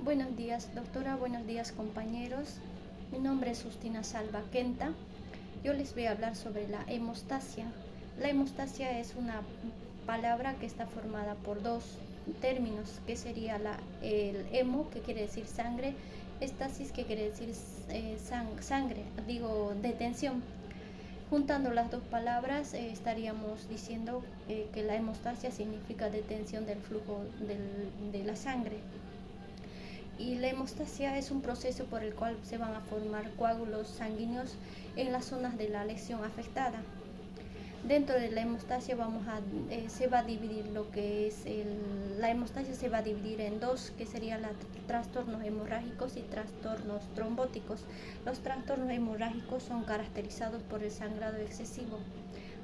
Buenos días, doctora. Buenos días, compañeros. Mi nombre es Justina Salva Quenta. Yo les voy a hablar sobre la hemostasia. La hemostasia es una palabra que está formada por dos términos, que sería el hemo, que quiere decir sangre, estasis, que quiere decir detención. Juntando las dos palabras, estaríamos diciendo que la hemostasia significa detención del flujo de la sangre. Y la hemostasia es un proceso por el cual se van a formar coágulos sanguíneos en las zonas de la lesión afectada. Dentro de la hemostasia se va a dividir la hemostasia se va a dividir en dos, que serían trastornos hemorrágicos y trastornos trombóticos. Los trastornos hemorrágicos son caracterizados por el sangrado excesivo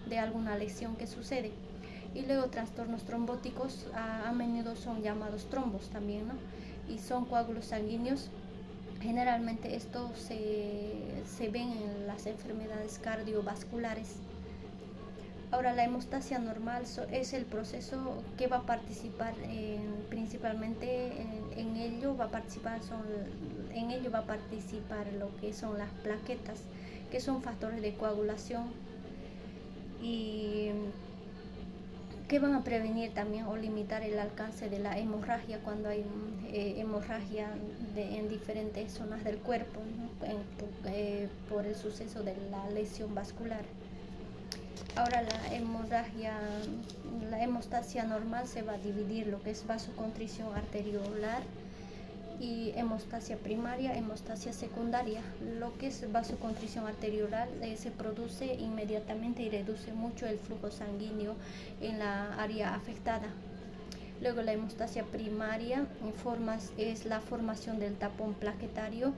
de alguna lesión que sucede. Y luego trastornos trombóticos a menudo son llamados trombos también, ¿no? Y son coágulos sanguíneos. Generalmente estos se ven en las enfermedades cardiovasculares. Ahora, la hemostasia normal es el proceso que va a participar principalmente en ello va a participar lo que son las plaquetas, que son factores de coagulación y que van a prevenir también o limitar el alcance de la hemorragia cuando hay hemorragia en diferentes zonas del cuerpo, ¿no? Por el suceso de la lesión vascular. Ahora, la hemostasia normal se va a dividir lo que es vasoconstricción arteriolar y hemostasia primaria, hemostasia secundaria. Lo que es vasoconstricción arteriolar se produce inmediatamente y reduce mucho el flujo sanguíneo en la área afectada. Luego, la hemostasia primaria es la formación del tapón plaquetario.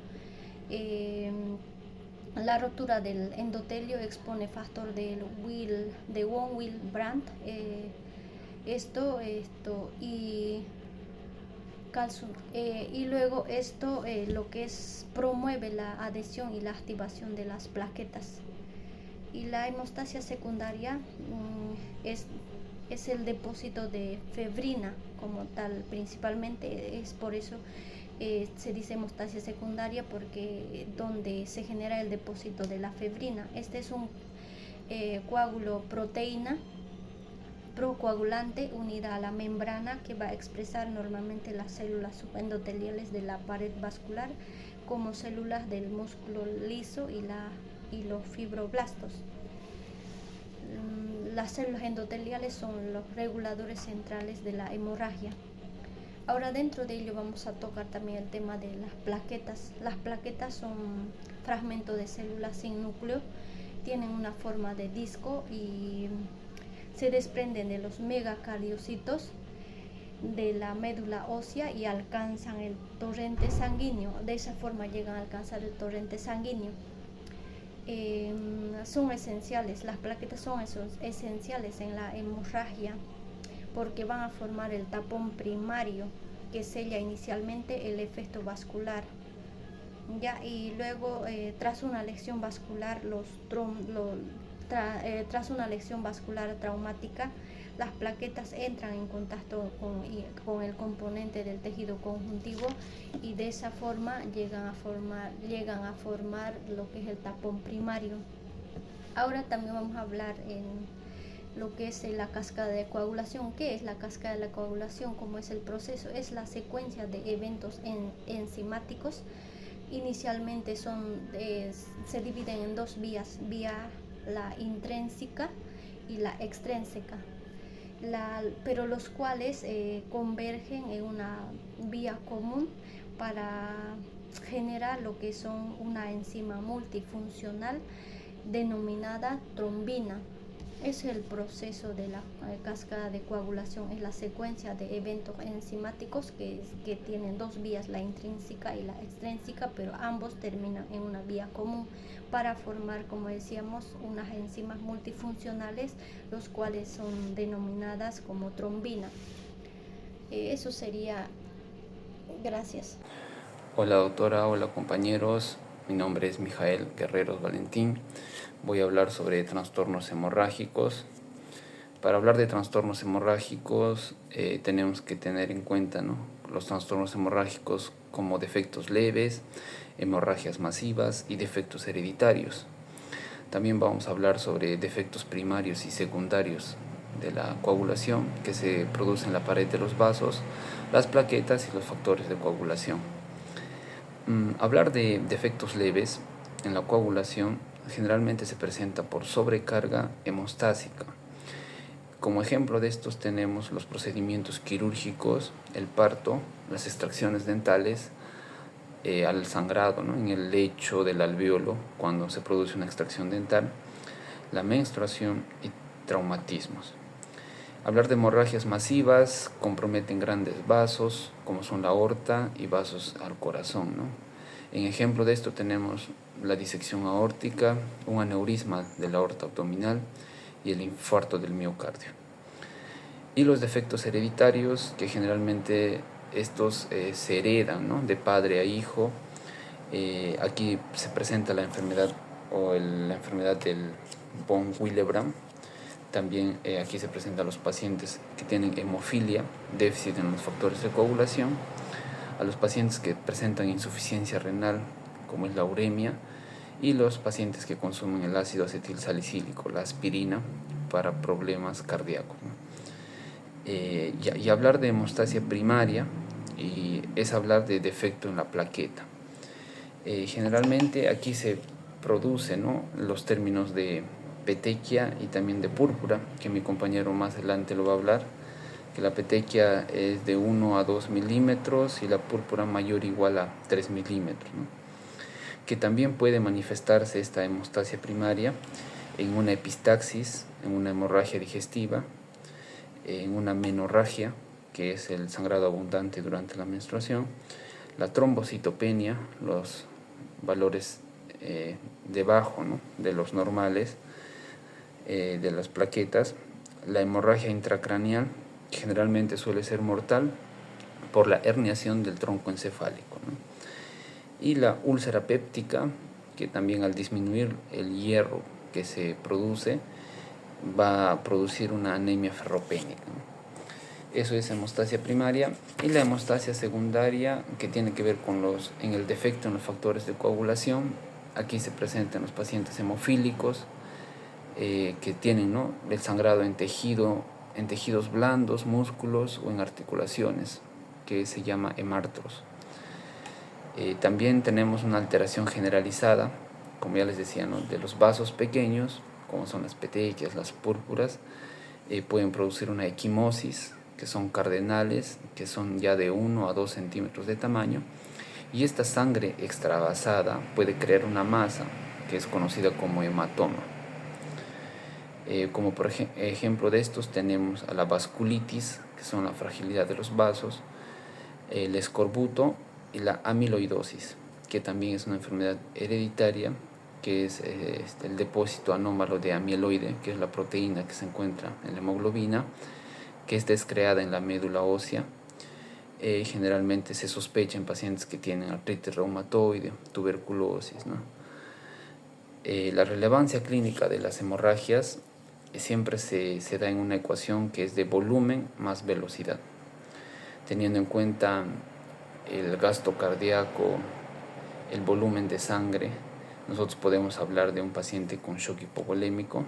La rotura del endotelio expone factor de von Willebrand, y luego lo que promueve la adhesión y la activación de las plaquetas. Y la hemostasia secundaria es el depósito de febrina como tal, principalmente. Es por eso se dice hemostasia secundaria, porque donde se genera el depósito de la febrina. Este es un coágulo proteína procoagulante unida a la membrana que va a expresar normalmente las células subendoteliales de la pared vascular como células del músculo liso y los fibroblastos. Las células endoteliales son los reguladores centrales de la hemorragia. Ahora, dentro de ello vamos a tocar también el tema de las plaquetas. Las plaquetas son fragmentos de células sin núcleo, tienen una forma de disco y se desprenden de los megacardiocitos de la médula ósea y alcanzan el torrente sanguíneo. De esa forma llegan a alcanzar el torrente sanguíneo. Son esenciales, las plaquetas son esenciales en la hemorragia, porque van a formar el tapón primario que sella inicialmente el efecto vascular. Y luego, tras una lesión vascular traumática, las plaquetas entran en contacto con el componente del tejido conjuntivo y de esa forma llegan a formar lo que es el tapón primario. Ahora también vamos a hablar en lo que es la cascada de coagulación. ¿Qué es la cascada de la coagulación? ¿Cómo es el proceso? Es la secuencia de eventos enzimáticos. Inicialmente se dividen en dos vías, la intrínseca y la extrínseca, pero los cuales convergen en una vía común para generar lo que son una enzima multifuncional denominada trombina. Es el proceso de la cascada de coagulación, es la secuencia de eventos enzimáticos que tienen dos vías, la intrínseca y la extrínseca, pero ambos terminan en una vía común para formar, como decíamos, unas enzimas multifuncionales, los cuales son denominadas como trombina. Eso sería. Gracias. Hola doctora, hola compañeros, mi nombre es Mijael Guerreros Valentín. Voy a hablar sobre trastornos hemorrágicos. Para hablar de trastornos hemorrágicos tenemos que tener en cuenta, ¿no?, los trastornos hemorrágicos como defectos leves, hemorragias masivas y defectos hereditarios. También vamos a hablar sobre defectos primarios y secundarios de la coagulación que se producen en la pared de los vasos, las plaquetas y los factores de coagulación. Hablar de defectos leves en la coagulación generalmente se presenta por sobrecarga hemostásica. Como ejemplo de estos tenemos los procedimientos quirúrgicos, el parto, las extracciones dentales, al sangrado, ¿no?, en el lecho del alvéolo cuando se produce una extracción dental, la menstruación y traumatismos. Hablar de hemorragias masivas comprometen grandes vasos como son la aorta y vasos al corazón, ¿no? En ejemplo de esto tenemos la disección aórtica, un aneurisma de la aorta abdominal y el infarto del miocardio. Y los defectos hereditarios, que generalmente estos se heredan, ¿no?, de padre a hijo. Aquí se presenta la enfermedad la enfermedad del von Willebrand. También aquí se presentan los pacientes que tienen hemofilia, déficit en los factores de coagulación, a los pacientes que presentan insuficiencia renal, como es la uremia, y los pacientes que consumen el ácido acetilsalicílico, la aspirina, para problemas cardíacos, ¿no? Y hablar de hemostasia primaria es hablar de defecto en la plaqueta. Generalmente aquí se producen, ¿no?, los términos de petequia y también de púrpura, que mi compañero más adelante lo va a hablar, que la petequia es de 1 a 2 milímetros y la púrpura mayor o igual a 3 milímetros, ¿no?, que también puede manifestarse esta hemostasia primaria en una epistaxis, en una hemorragia digestiva, en una menorragia, que es el sangrado abundante durante la menstruación, la trombocitopenia, los valores debajo, ¿no?, de los normales, de las plaquetas, la hemorragia intracraneal, que generalmente suele ser mortal por la herniación del tronco encefálico, ¿no?, y la úlcera péptica, que también al disminuir el hierro que se produce va a producir una anemia ferropénica, ¿no? Eso es hemostasia primaria. Y la hemostasia secundaria, que tiene que ver con en el defecto en los factores de coagulación. Aquí se presentan los pacientes hemofílicos que tienen, ¿no?, el sangrado en tejidos blandos, músculos o en articulaciones, que se llama hemartros. También tenemos una alteración generalizada, como ya les decía, ¿no?, de los vasos pequeños, como son las petequias, las púrpuras. Pueden producir una equimosis, que son cardenales, que son ya de 1 a 2 centímetros de tamaño, y esta sangre extravasada puede crear una masa que es conocida como hematoma. Como por ejemplo de estos tenemos a la vasculitis, que son la fragilidad de los vasos, el escorbuto y la amiloidosis, que también es una enfermedad hereditaria, que es el depósito anómalo de amiloide, que es la proteína que se encuentra en la hemoglobina, que esta es creada en la médula ósea. Generalmente se sospecha en pacientes que tienen artritis reumatoide, tuberculosis, ¿no? La relevancia clínica de las hemorragias siempre se da en una ecuación que es de volumen más velocidad. Teniendo en cuenta el gasto cardíaco, el volumen de sangre, nosotros podemos hablar de un paciente con shock hipovolémico.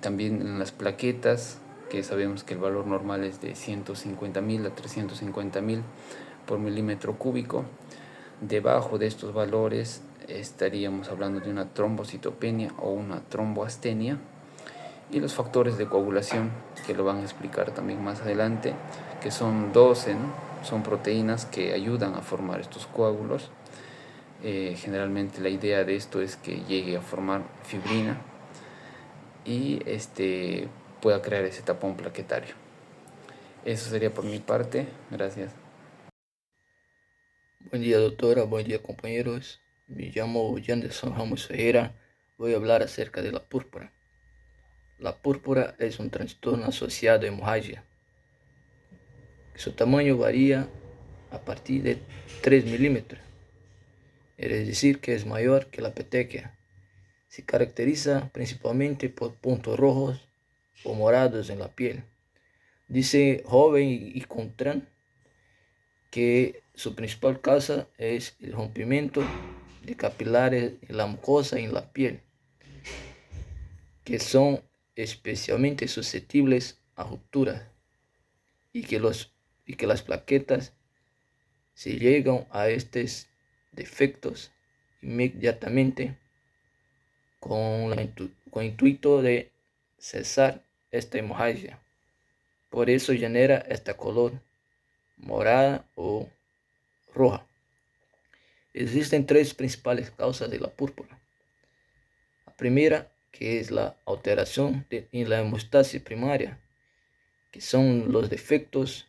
También en las plaquetas, que sabemos que el valor normal es de 150.000 a 350.000 por milímetro cúbico. Debajo de estos valores estaríamos hablando de una trombocitopenia o una tromboastenia. Y los factores de coagulación, que lo van a explicar también más adelante, que son 12, ¿no? Son proteínas que ayudan a formar estos coágulos. Generalmente la idea de esto es que llegue a formar fibrina y pueda crear ese tapón plaquetario. Eso sería por mi parte. Gracias. Buen día, doctora. Buen día, compañeros. Me llamo Janderson Ramos Ferreira. Voy a hablar acerca de la púrpura. La púrpura es un trastorno asociado a hemorragia. Su tamaño varía a partir de 3 milímetros, es decir, que es mayor que la petequia. Se caracteriza principalmente por puntos rojos o morados en la piel. Dice Joven y Contran que su principal causa es el rompimiento de capilares en la mucosa y en la piel, que son especialmente susceptibles a rupturas, y que las plaquetas, si llegan a estos defectos inmediatamente, con intuito de cesar esta hemorragia. Por eso genera este color morada o roja. Existen tres principales causas de la púrpura. La primera, que es la alteración en la hemostasis primaria, que son los defectos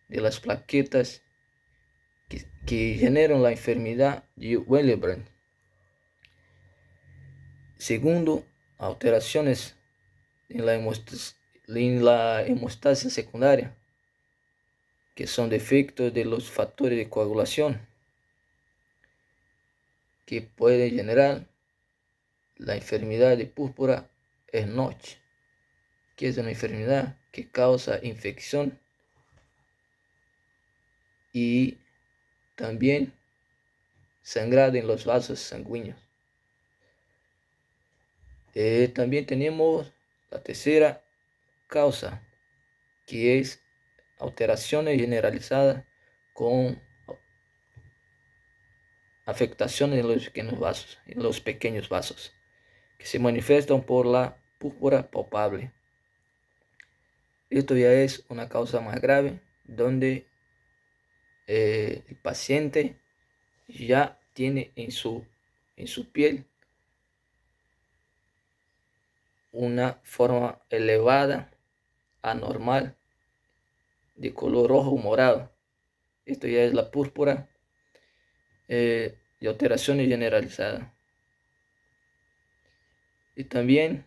de las plaquetas que generan la enfermedad de Willebrand. Segundo, alteraciones en la hemostasis secundaria, que son defectos de los factores de coagulación, que pueden generar la enfermedad de púrpura Ernst, que es una enfermedad que causa infección y también sangrado en los vasos sanguíneos. También tenemos la tercera causa, que es alteraciones generalizadas con afectaciones en los pequeños vasos, que se manifiestan por la púrpura palpable. Esto ya es una causa más grave, donde el paciente ya tiene en su piel una forma elevada, anormal, de color rojo o morado. Esto ya es la púrpura de alteraciones generalizadas. Y también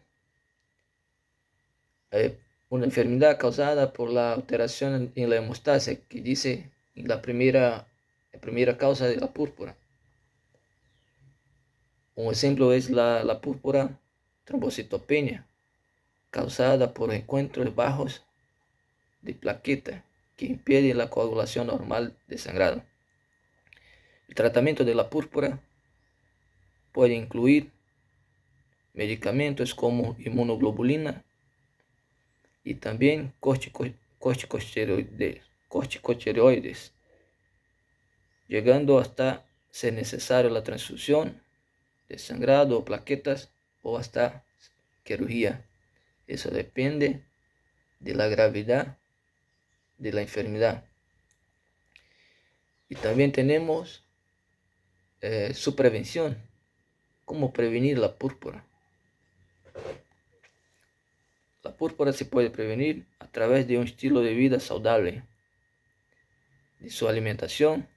una enfermedad causada por la alteración en la hemostasia, que dice la primera causa de la púrpura. Un ejemplo es la púrpura trombocitopenia, causada por encuentros bajos de plaqueta que impiden la coagulación normal de sangrado. El tratamiento de la púrpura puede incluir medicamentos como inmunoglobulina y también corticosteroides, llegando hasta ser necesaria la transfusión de sangrado o plaquetas o hasta cirugía. Eso depende de la gravedad de la enfermedad. Y también tenemos su prevención. ¿Cómo prevenir la púrpura? La púrpura se puede prevenir a través de un estilo de vida saludable, de su alimentación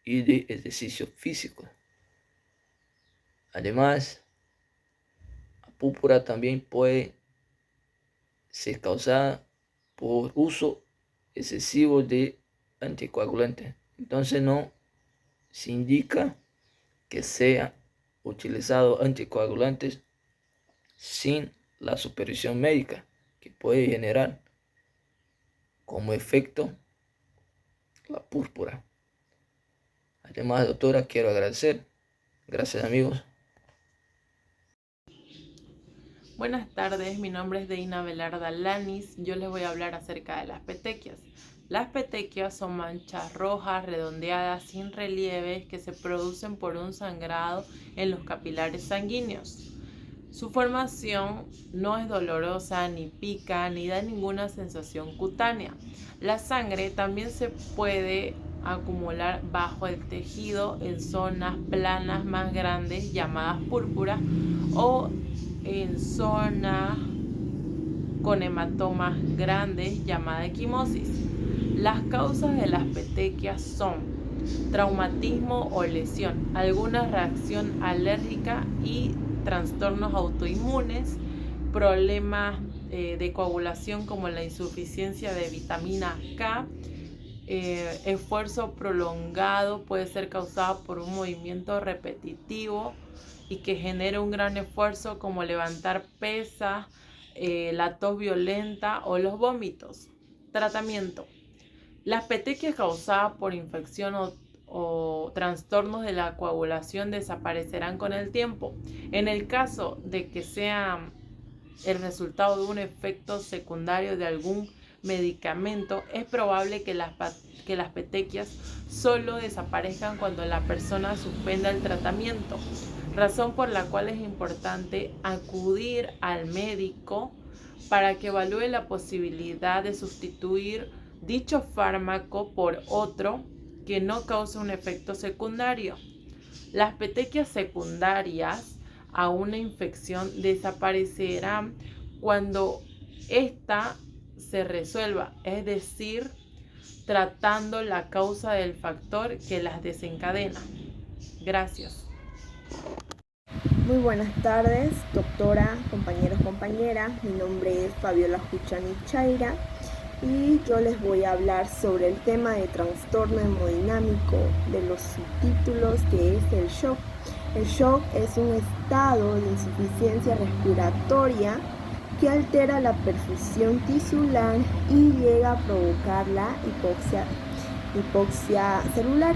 y de ejercicio físico. Además, la púrpura también puede ser causada por uso excesivo de anticoagulantes. Entonces no se indica que sea utilizado anticoagulantes sin la supervisión médica, que puede generar como efecto la púrpura. Además, doctora, quiero agradecer. Gracias, amigos. Buenas tardes, mi nombre es Deina Velarda Lanis. Yo les voy a hablar acerca de las petequias. Las petequias son manchas rojas, redondeadas, sin relieves, que se producen por un sangrado en los capilares sanguíneos. Su formación no es dolorosa, ni pica, ni da ninguna sensación cutánea. La sangre también se puede acumular bajo el tejido en zonas planas más grandes llamadas púrpuras o en zonas con hematomas grandes llamadas equimosis. Las causas de las petequias son traumatismo o lesión, alguna reacción alérgica y trastornos autoinmunes, problemas de coagulación como la insuficiencia de vitamina K, esfuerzo prolongado puede ser causado por un movimiento repetitivo y que genere un gran esfuerzo como levantar pesas, la tos violenta o los vómitos. Tratamiento. Las petequias causadas por infección o trastornos de la coagulación desaparecerán con el tiempo. En el caso de que sea el resultado de un efecto secundario de algún medicamento, es probable que las petequias solo desaparezcan cuando la persona suspenda el tratamiento, razón por la cual es importante acudir al médico para que evalúe la posibilidad de sustituir dicho fármaco por otro que no cause un efecto secundario. Las petequias secundarias a una infección desaparecerán cuando ésta se resuelva, es decir, tratando la causa del factor que las desencadena. Gracias. Muy buenas tardes, doctora, compañeros, compañeras. Mi nombre es Fabiola Juchani Chaira y yo les voy a hablar sobre el tema de trastorno hemodinámico de los subtítulos, que es el shock. El shock es un estado de insuficiencia respiratoria que altera la perfusión tisular y llega a provocar la hipoxia celular.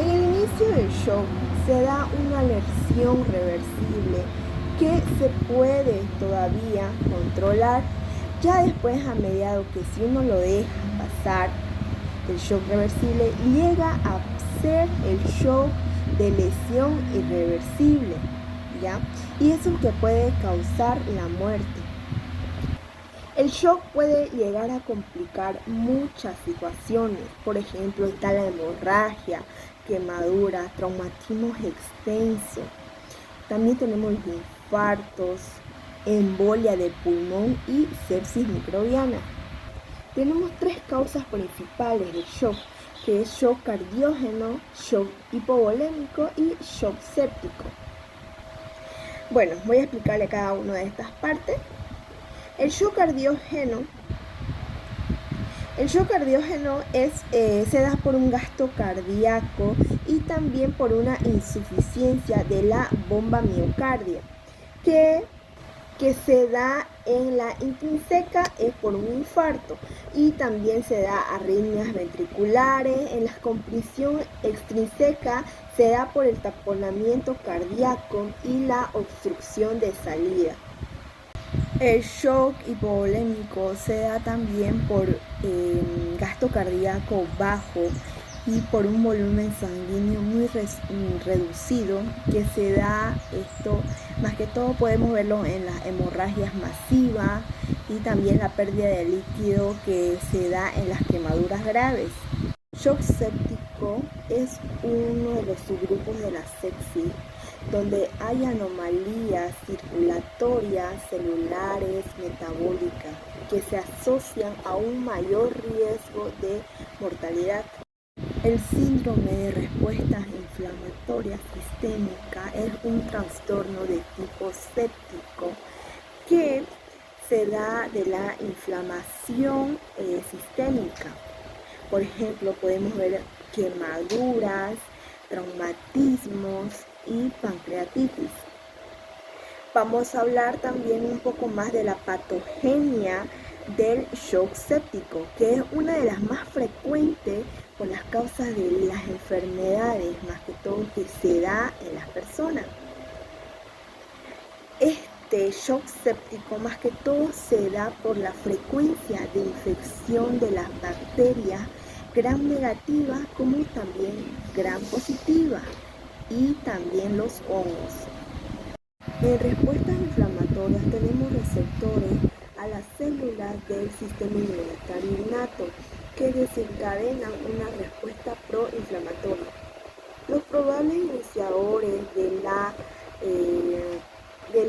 En el inicio del shock se da una lesión reversible que se puede todavía controlar. Ya después, a mediado que si uno lo deja pasar, el shock reversible llega a ser el shock de lesión irreversible, ¿ya? Y eso es lo que puede causar la muerte. El shock puede llegar a complicar muchas situaciones. Por ejemplo, está la hemorragia, quemaduras, traumatismos extensos. También tenemos los infartos, embolia de pulmón y sepsis microbiana. Tenemos tres causas principales del shock, que es shock cardiógeno, shock hipovolémico y shock séptico. Bueno, voy a explicarle cada una de estas partes. El shock cardiógeno se da por un gasto cardíaco y también por una insuficiencia de la bomba miocardia, que se da en la intrínseca es por un infarto, y también se da arritmias ventriculares. En la compresión extrínseca se da por el taponamiento cardíaco y la obstrucción de salida. El shock hipovolémico se da también por gasto cardíaco bajo y por un volumen sanguíneo muy reducido, que se da esto, más que todo podemos verlo en las hemorragias masivas y también la pérdida de líquido que se da en las quemaduras graves. Shock séptico es uno de los subgrupos de la sepsis, donde hay anomalías circulatorias, celulares, metabólicas, que se asocian a un mayor riesgo de mortalidad. El síndrome de respuesta inflamatoria sistémica es un trastorno de tipo séptico que se da de la inflamación sistémica. Por ejemplo, podemos ver quemaduras, traumatismos y pancreatitis. Vamos a hablar también un poco más de la patogenia del shock séptico, que es una de las más frecuentes por las causas de las enfermedades, más que todo que se da en las personas. Este shock séptico más que todo se da por la frecuencia de infección de las bacterias gram negativas como también gram positivas, y también los hongos. En respuestas inflamatorias tenemos receptores a las células del sistema inmunitario innato que desencadenan una respuesta proinflamatoria. Los probables iniciadores de la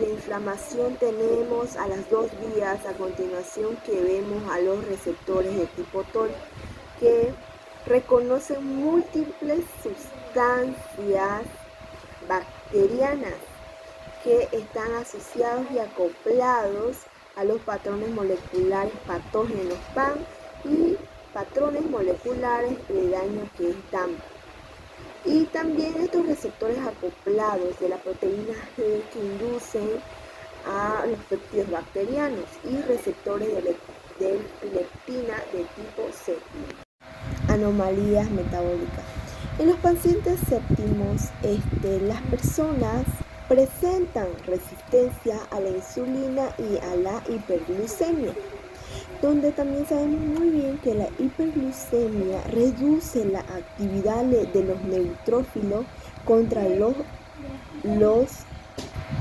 inflamación tenemos a las dos vías a continuación, que vemos a los receptores de tipo TOL, que reconocen múltiples sustancias bacterianas que están asociados y acoplados a los patrones moleculares patógenos PAM y patrones moleculares de daño, que es DAM. Y también estos receptores acoplados de la proteína G que inducen a los péptidos bacterianos, y receptores de leptina de tipo C. Anomalías metabólicas. En los pacientes séptimos, las personas presentan resistencia a la insulina y a la hiperglucemia, donde también sabemos muy bien que la hiperglucemia reduce la actividad de los neutrófilos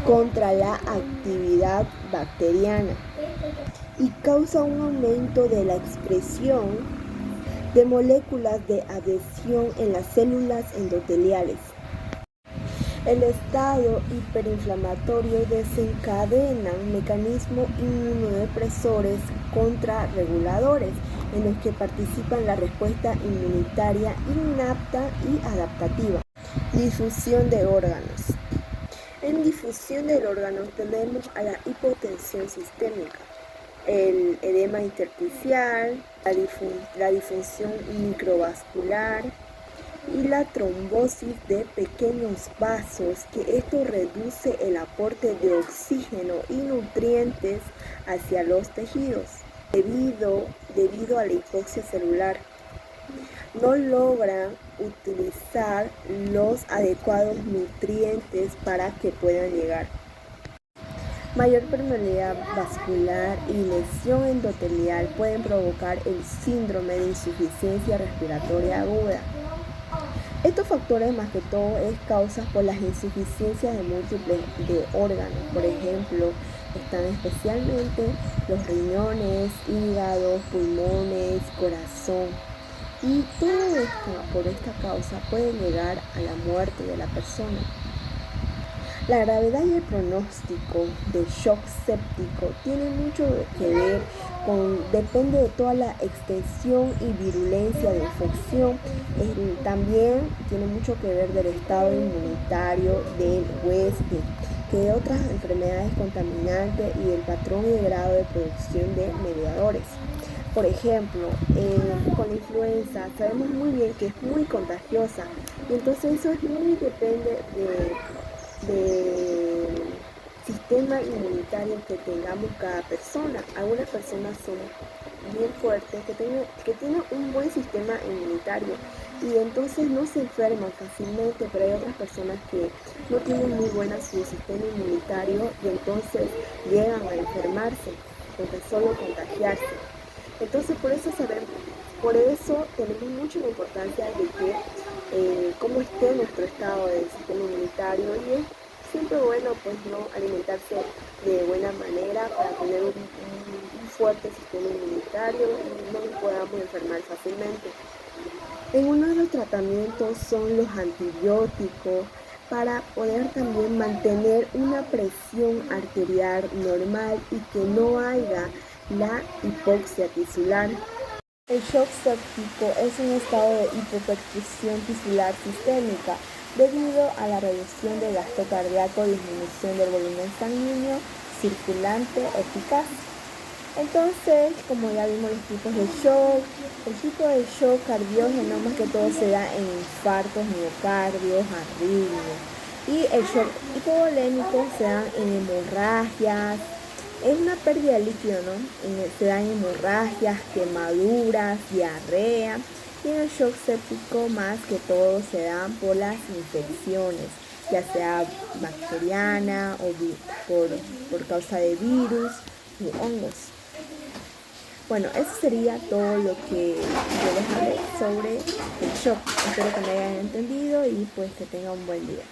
contra la actividad bacteriana y causa un aumento de la expresión de moléculas de adhesión en las células endoteliales. El estado hiperinflamatorio desencadena mecanismos inmunodepresores contrarreguladores en los que participan la respuesta inmunitaria innata y adaptativa. Difusión de órganos. En difusión del órgano tenemos a la hipotensión sistémica, el edema intersticial, la disfunción microvascular y la trombosis de pequeños vasos, que esto reduce el aporte de oxígeno y nutrientes hacia los tejidos debido a la hipoxia celular. No logran utilizar los adecuados nutrientes para que puedan llegar. Mayor permeabilidad vascular y lesión endotelial pueden provocar el síndrome de insuficiencia respiratoria aguda. Estos factores más que todo es causas por las insuficiencias de múltiples órganos. Por ejemplo, están especialmente los riñones, hígado, pulmones, corazón. Y todo esto por esta causa puede llegar a la muerte de la persona. La gravedad y el pronóstico del shock séptico tiene mucho que ver depende de toda la extensión y virulencia de infección. También tiene mucho que ver del estado inmunitario del huésped, que de otras enfermedades contaminantes y el patrón y el grado de producción de mediadores. Por ejemplo, con la influenza sabemos muy bien que es muy contagiosa, y entonces eso es muy depende del sistema inmunitario que tengamos cada persona. Algunas personas son bien fuertes, que tienen un buen sistema inmunitario y entonces no se enferman fácilmente, pero hay otras personas que no tienen muy buena su sistema inmunitario y entonces llegan a enfermarse, porque solo contagiarse. Entonces por eso tenemos mucho la importancia de que cómo esté nuestro estado del sistema inmunitario, y es siempre bueno pues no alimentarse de buena manera para tener un fuerte sistema inmunitario y no nos podamos enfermar fácilmente. En uno de los tratamientos son los antibióticos para poder también mantener una presión arterial normal y que no haya la hipoxia tisular. El shock séptico es un estado de hipoperfusión tisular sistémica debido a la reducción del gasto cardíaco y disminución del volumen sanguíneo circulante eficaz. Entonces, como ya vimos los tipos de shock, el tipo de shock cardiógeno más que todo se da en infartos, miocardios, arritmias, y el shock hipovolémico se da en hemorragias. Es una pérdida de líquido, ¿no? Se dan hemorragias, quemaduras, diarrea. Y en el shock séptico más que todo se dan por las infecciones, ya sea bacteriana o por causa de virus u hongos. Bueno, eso sería todo lo que yo les hablé sobre el shock. Espero que me hayan entendido y pues que tengan un buen día.